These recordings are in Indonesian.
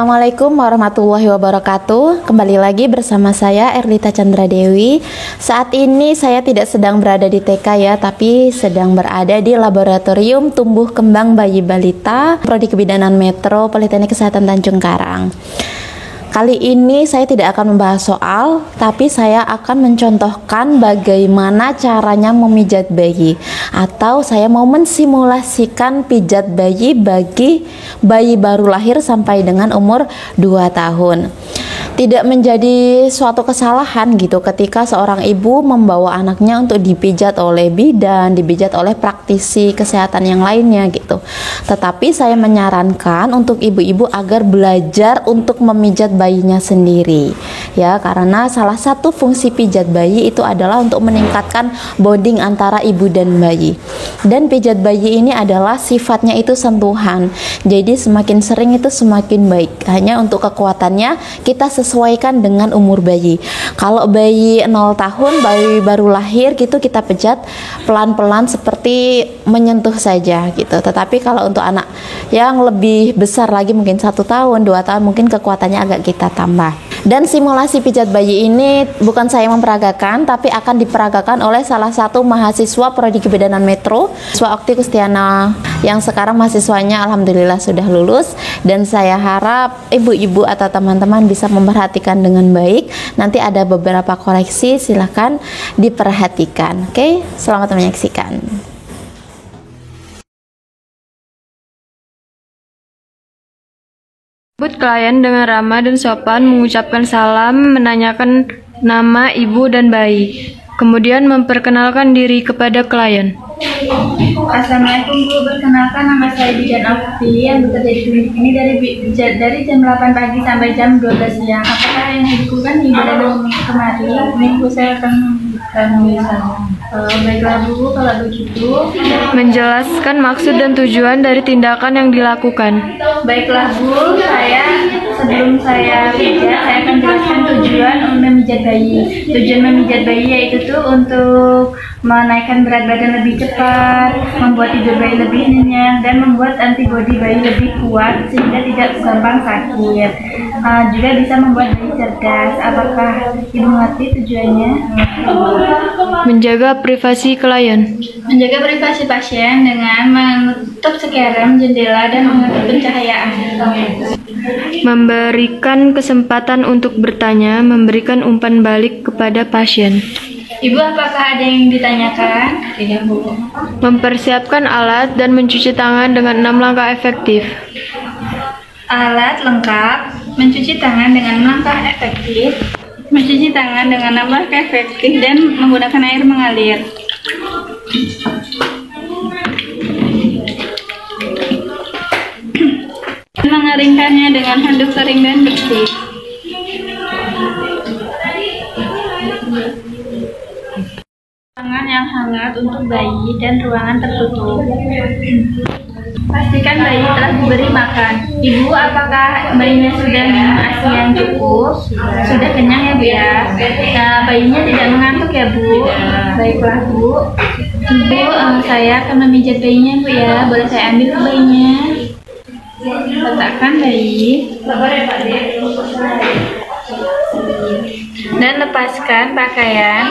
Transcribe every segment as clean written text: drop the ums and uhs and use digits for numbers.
Assalamualaikum warahmatullahi wabarakatuh. Kembali lagi bersama saya Erlita Chandra Dewi. Saat ini saya tidak sedang berada di TK ya, tapi sedang berada di Laboratorium Tumbuh Kembang Bayi Balita Prodi Kebidanan Metro Politeknik Kesehatan Tanjung Karang. Kali ini saya tidak akan membahas soal, tapi saya akan mencontohkan bagaimana caranya memijat bayi, atau saya mau mensimulasikan pijat bayi bagi bayi baru lahir sampai dengan umur 2 tahun. Tidak menjadi suatu kesalahan gitu ketika seorang ibu membawa anaknya untuk dipijat oleh bidan, dipijat oleh praktisi kesehatan yang lainnya gitu. Tetapi saya menyarankan untuk ibu-ibu agar belajar untuk memijat bayinya sendiri ya, karena salah satu fungsi pijat bayi itu adalah untuk meningkatkan bonding antara ibu dan bayi. Dan pijat bayi ini adalah sifatnya itu sentuhan. Jadi semakin sering itu semakin baik. Hanya untuk kekuatannya kita sesuaikan dengan umur bayi. Kalau bayi 0 tahun, bayi baru lahir gitu, kita pijat pelan-pelan seperti menyentuh saja gitu. Tetapi kalau untuk anak yang lebih besar lagi, mungkin 1 tahun, 2 tahun, mungkin kekuatannya agak kita tambah. Dan simulasi pijat bayi ini bukan saya memperagakan, tapi akan diperagakan oleh salah satu mahasiswa Prodi Kebidanan Metro, Siswa Okti Kustiana, yang sekarang mahasiswanya alhamdulillah sudah lulus. Dan saya harap ibu-ibu atau teman-teman bisa memperhatikan dengan baik. Nanti ada beberapa koreksi, silahkan diperhatikan. Oke, selamat menyaksikan. Klien dengan ramah dan sopan mengucapkan salam, menanyakan nama ibu dan bayi, kemudian memperkenalkan diri kepada klien. Assalamualaikum Bu, perkenalkan nama saya Bijan Okti yang bekerja di klinik ini dari jam 8 pagi sampai jam 12 siang. Apakah yang dilakukan ibu dan kemari? Minggu saya akan menuliskan. Baiklah Bu, kalau begitu Menjelaskan maksud dan tujuan dari tindakan yang dilakukan. baiklah Bu, sebelum saya pijat, saya akan jelaskan tujuan memijat bayi. Tujuan memijat bayi yaitu untuk menaikkan berat badan lebih cepat, membuat tidur bayi lebih nyenyak, dan membuat antibodi bayi lebih kuat sehingga tidak gampang sakit. Juga bisa membuat bayi cerdas. Apakah Ibu mengerti tujuannya? Menjaga privasi klien. Menjaga privasi pasien dengan menutup sekarang jendela dan mengatur pencahayaan. Memberikan kesempatan untuk bertanya, memberikan umpan balik kepada pasien. Ibu, apakah ada yang ditanyakan? Tidak, Bu. Mempersiapkan alat dan mencuci tangan dengan 6 langkah efektif. Alat lengkap, mencuci tangan dengan langkah efektif, mencuci tangan dengan langkah efektif dan menggunakan air mengalir. Mengeringkannya dengan handuk kering dan bersih. Tangan yang hangat untuk bayi dan ruangan tertutup. Pastikan bayi telah diberi makan. Ibu, apakah bayinya sudah minum ASI yang cukup? Sudah kenyang ya Bu ya? Nah, bayinya tidak mengantuk ya Bu? Baiklah Bu. Bu, saya akan memijat bayinya Bu ya. Boleh saya ambil bayinya? Letakkan bayi dan lepaskan pakaian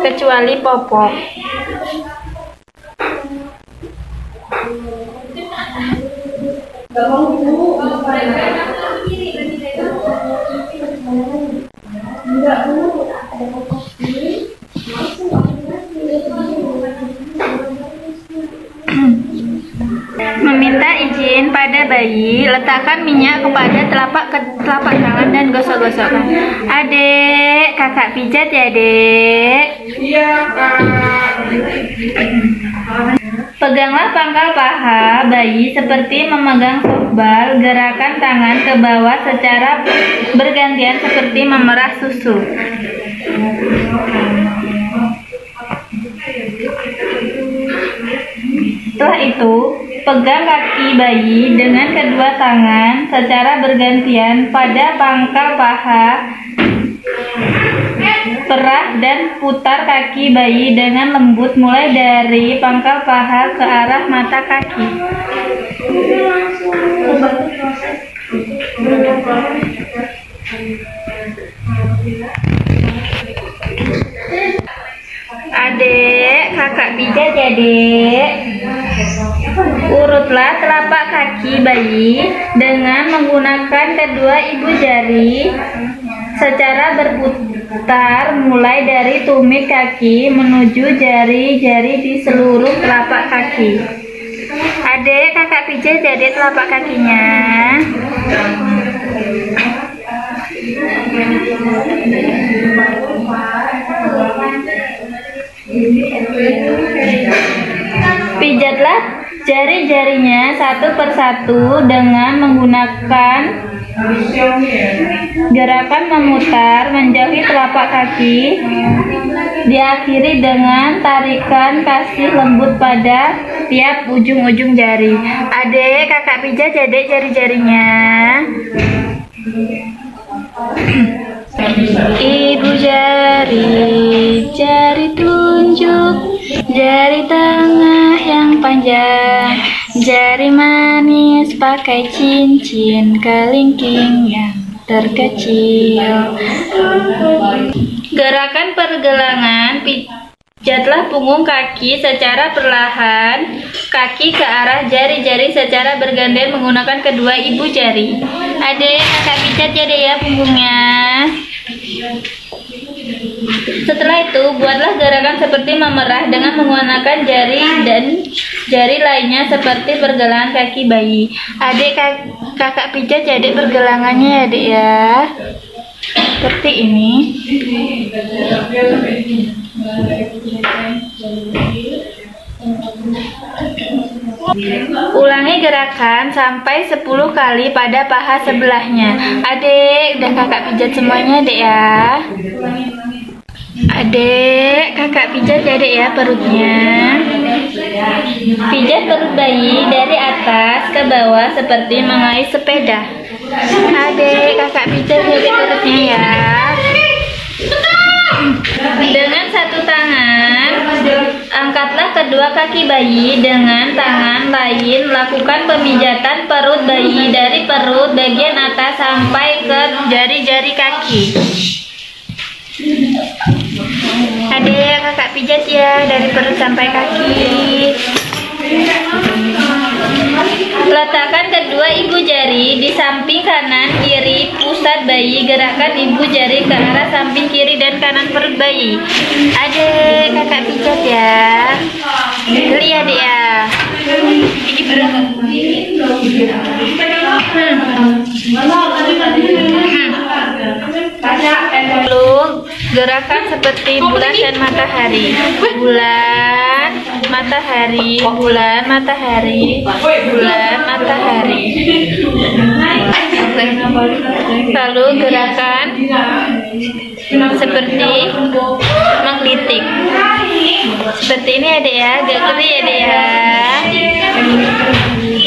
kecuali popok. Meminta izin pada bayi, letakkan minyak kepada telapak tangan dan gosok-gosokkan. Adek, kakak pijat ya Dek? Iya Kak. Peganglah pangkal paha bayi seperti memegang softball. Gerakan tangan ke bawah secara bergantian seperti memerah susu. Setelah itu, pegang kaki bayi dengan kedua tangan secara bergantian pada pangkal paha. Perah dan putar kaki bayi dengan lembut mulai dari pangkal paha ke arah mata kaki. Adik, kakak pijat ya, Dek. Urutlah telapak kaki bayi dengan menggunakan kedua ibu jari secara berputar mulai dari tumit kaki menuju jari-jari di seluruh telapak kaki. Adik, kakak pijat jadi telapak kakinya. Pijatlah jari-jarinya satu persatu dengan menggunakan gerakan memutar menjauhi telapak kaki, diakhiri dengan tarikan kasih lembut pada tiap ujung-ujung jari. Adik, kakak pijat jadi jari-jarinya. Ibu jari, jari telunjuk, jari tengah yang panjang, jari manis pakai cincin, kelingking yang terkecil. Gerakan pergelangan, pijatlah punggung kaki secara perlahan, kaki ke arah jari-jari secara bergantian menggunakan kedua ibu jari. Adik, kakak pijat jadi ya punggungnya. Setelah itu, buatlah gerakan seperti memerah dengan menggunakan jari dan jari lainnya seperti pergelangan kaki bayi. Adik, kakak pijat jadi pergelangannya ya, Adik ya. Seperti ini. Ulangi gerakan sampai 10 kali pada paha sebelahnya. Adik, udah kakak pijat semuanya, Adik ya. Adik, kakak pijat ya, Adik ya perutnya. Pijat perut bayi dari atas ke bawah seperti mengais sepeda. Adik, kakak pijat jadi perutnya ya. Dengan satu tangan, angkatlah kedua kaki bayi. Dengan tangan lain, lakukan pemijatan perut bayi dari perut bagian atas sampai ke jari-jari kaki. Adik, kakak pijat ya dari perut sampai kaki. Letakkan kedua ibu jari di samping kanan kiri pusat bayi. Gerakan ibu jari ke arah samping kiri dan kanan perut bayi. Adik, kakak pijat ya. Lihat ya. Lalu gerakan seperti bulan dan matahari. Bulan, matahari, bulan, matahari, bulan, matahari. Lalu gerakan seperti menggelitik. Seperti ini Adik ya, agak geli Adik ya.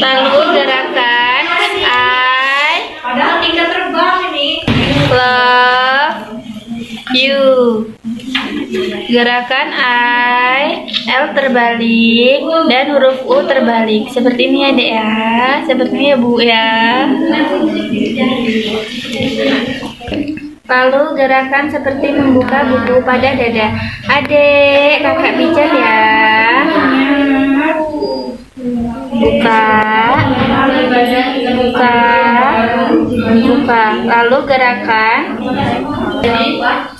Lalu gerakan I love you. Gerakan I, L terbalik dan huruf U terbalik. Seperti ini Adik ya. Seperti ini ya Bu ya. Lalu gerakan seperti membuka buku pada dada. Adik, kakak pijat ya. Buka, buka, buka. Lalu gerakan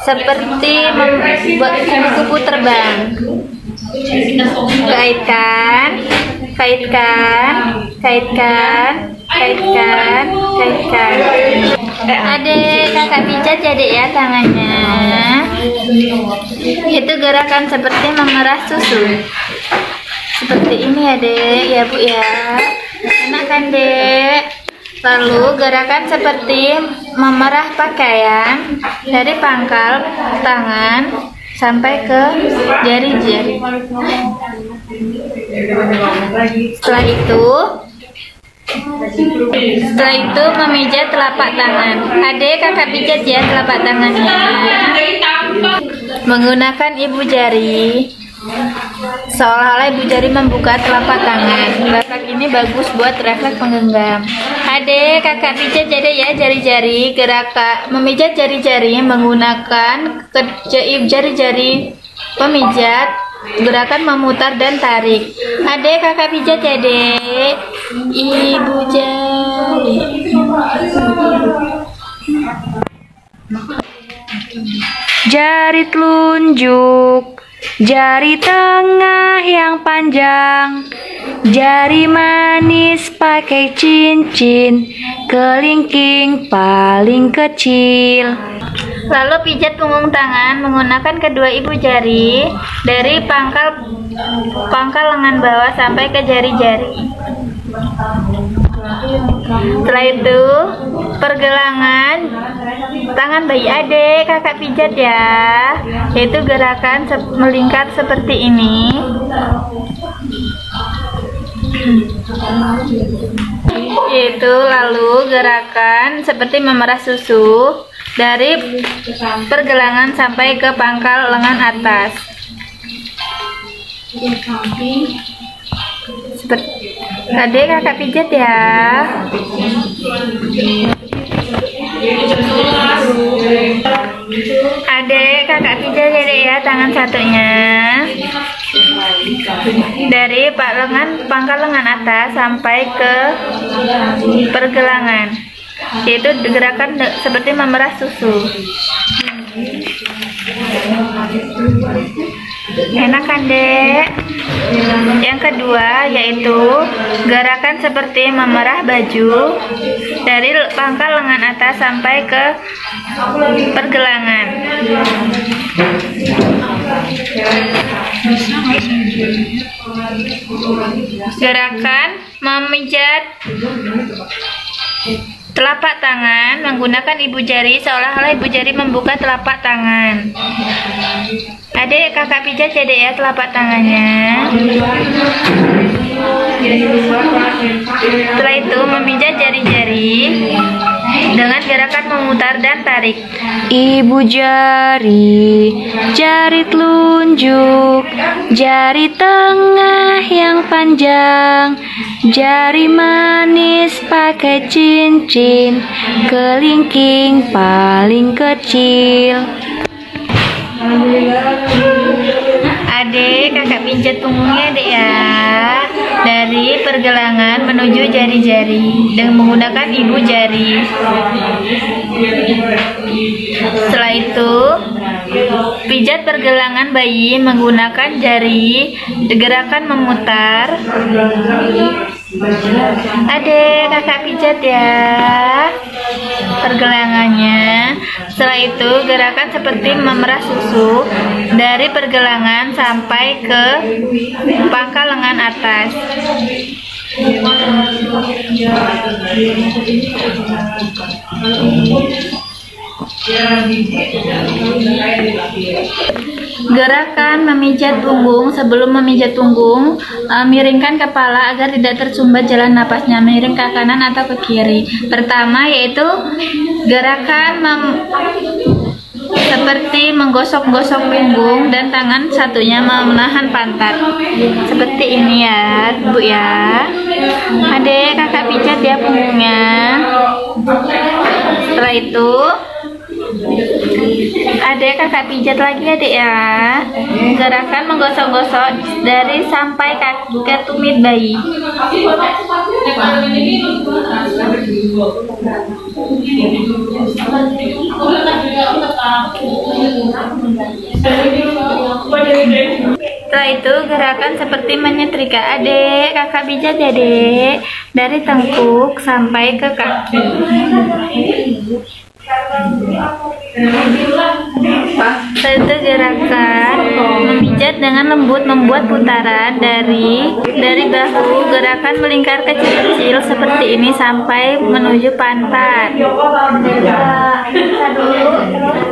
seperti membuat kupu-kupu terbang. Kaitkan, kaitkan, kaitkan, kaitkan, kaitkan. Adik, kakak pijat ya Dek ya tangannya. Itu gerakan seperti memerah susu. Seperti ini ya Dek, ya Bu ya. Enak kan Dek? Lalu gerakan seperti memerah pakaian dari pangkal tangan sampai ke jari-jari. Setelah itu memijat telapak tangan. Adik, kakak pijat ya telapak tangannya. Menggunakan ibu jari Seolah-olah ibu jari membuka telapak tangan. Gerakan ini bagus buat refleks penggenggam. Adek, kakak pijat ya jari-jari. Gerakan memijat jari-jari menggunakan jari-jari pemijat. Gerakan memutar dan tarik. Adek, kakak pijat ya, Dek. Ibu jari. Jari telunjuk, jari tengah yang panjang, jari manis pakai cincin, kelingking paling kecil. Lalu pijat punggung tangan menggunakan kedua ibu jari dari pangkal lengan bawah sampai ke jari-jari. Setelah itu, pergelangan tangan bayi adik kakak pijat ya, yaitu gerakan melingkar seperti ini. Yaitu lalu gerakan seperti memerah susu dari pergelangan sampai ke pangkal lengan atas. Seperti adik kakak pijat ya. Adik kakak pijat ya, tangan satunya dari pangkal lengan atas sampai ke pergelangan, yaitu gerakan seperti memerah susu. Enak kan, Dek? Yang kedua yaitu gerakan seperti memerah baju dari pangkal lengan atas sampai ke pergelangan. Gerakan memijat telapak tangan menggunakan ibu jari, seolah-olah ibu jari membuka telapak tangan. Adik kakak pijat ya, Dek ya, telapak tangannya. Setelah itu memijat jari-jari dengan gerakan memutar dan tarik. Ibu jari, jari telunjuk, jari tengah yang panjang, jari manis pakai cincin, kelingking paling kecil. Adik kakak pijat punggungnya, Dek ya, dari pergelangan menuju jari-jari dengan menggunakan ibu jari. Setelah itu pijat pergelangan bayi menggunakan jari, gerakan memutar. Adik kakak pijat ya pergelangannya. Setelah itu gerakan seperti memerah susu dari pergelangan sampai ke pangkal lengan atas. Gerakan memijat punggung. Sebelum memijat punggung, miringkan kepala agar tidak tersumbat jalan napasnya, miring ke kanan atau ke kiri. Pertama yaitu gerakan seperti menggosok-gosok punggung dan tangan satunya menahan pantat. Seperti ini ya, Bu ya. Adik kakak pijat ya punggungnya. Setelah itu Adik kakak pijat lagi ya, Dek ya. Gerakan menggosok-gosok dari sampai ke tumit bayi. Setelah itu gerakan seperti menyetrika. Adik kakak pijat ya, Dek, dari tengkuk sampai ke kaki. Itu gerakan memijat dengan lembut, membuat putaran dari bahu, gerakan melingkar kecil-kecil seperti ini sampai menuju pantat.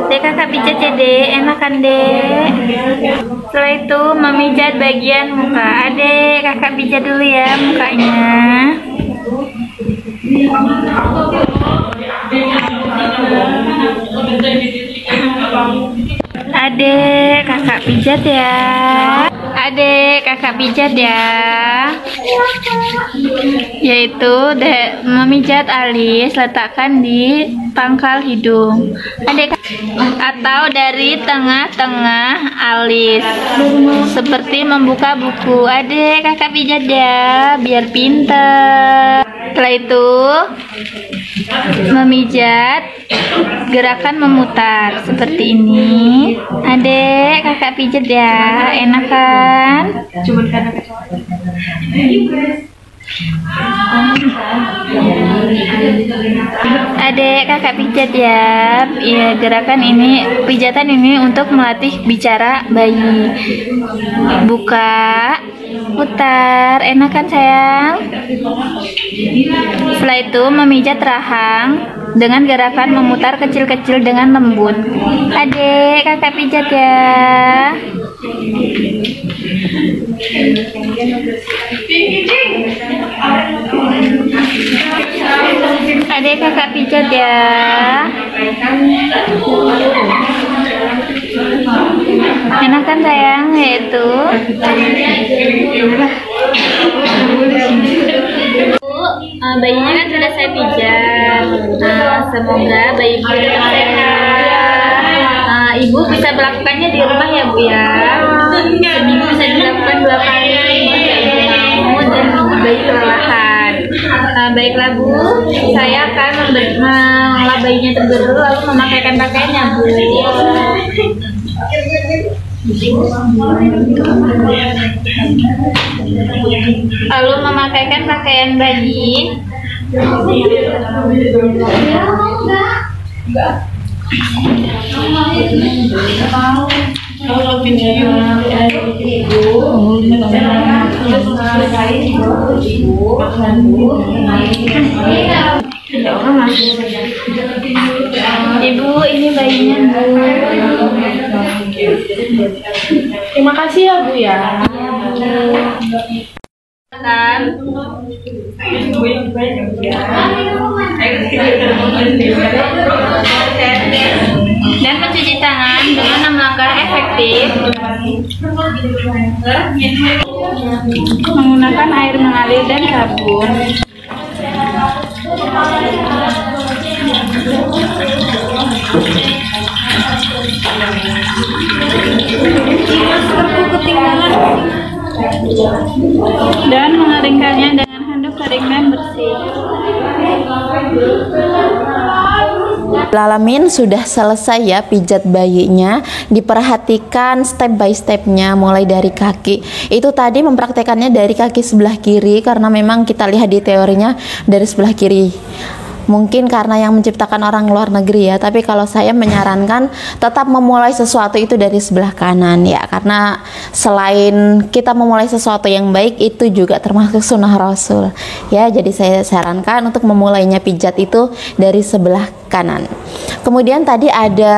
Dek kakak pijat ya, Dek, enak kan, Dek? Setelah itu memijat bagian muka. Adik kakak pijat dulu ya mukanya. Adik kakak pijat ya. Adik, kakak pijat ya. Yaitu memijat alis, letakkan di pangkal hidung. Adik, atau dari tengah-tengah alis. Seperti membuka buku. Adik, kakak pijat ya, biar pinter. Setelah itu memijat, gerakan memutar seperti ini. Adek, kakak pijat ya, enak kan? Adek, kakak pijat ya. Ya, gerakan ini, pijatan ini untuk melatih bicara bayi. Buka, putar, enak kan sayang? Setelah itu memijat rahang dengan gerakan memutar kecil-kecil dengan lembut. Adek, kakak pijat ya. Adek, kakak pijat ya. Enak kan sayang? Yaitu bayinya kan sudah saya pijat. Semoga bayi ibu tetap sehat. Ibu bisa melakukannya di rumah ya Bu ya. Seminggu bisa dilakukan 2 kali jika ibu mau dan bayi kelelahan. Baiklah Bu, saya akan mengelap bayinya terlebih dahulu lalu memakaikan pakaiannya Bu. Lalu memakaikan pakaian bayi. Ibu, ini bayinya Bu. Terima kasih ya Bu ya. Kan? Dan mencuci tangan dengan 6 langkah efektif. Menggunakan air mengalir dan sabun. Dan mengeringkannya dengan handuk kering dan bersih. Alamin sudah selesai ya pijat bayinya. Diperhatikan step by stepnya mulai dari kaki. Itu tadi mempraktekannya dari kaki sebelah kiri karena memang kita lihat di teorinya dari sebelah kiri. Mungkin karena yang menciptakan orang luar negeri ya, tapi kalau saya menyarankan tetap memulai sesuatu itu dari sebelah kanan ya, karena selain kita memulai sesuatu yang baik itu juga termasuk sunnah Rasul ya. Jadi saya sarankan untuk memulainya pijat itu dari sebelah kanan. Kemudian tadi ada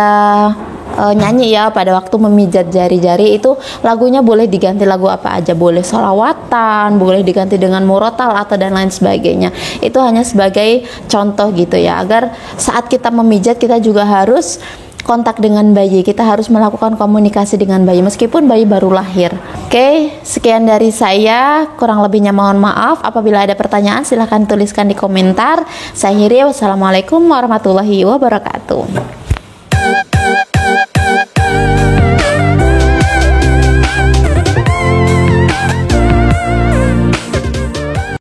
nyanyi ya pada waktu memijat jari-jari, itu lagunya boleh diganti lagu apa aja, boleh sholawatan, boleh diganti dengan murotal atau dan lain sebagainya. Itu hanya sebagai contoh gitu ya, agar saat kita memijat kita juga harus kontak dengan bayi, kita harus melakukan komunikasi dengan bayi meskipun bayi baru lahir. Oke, sekian dari saya, kurang lebihnya mohon maaf. Apabila ada pertanyaan silahkan tuliskan di komentar. Saya akhiri, wassalamualaikum warahmatullahi wabarakatuh.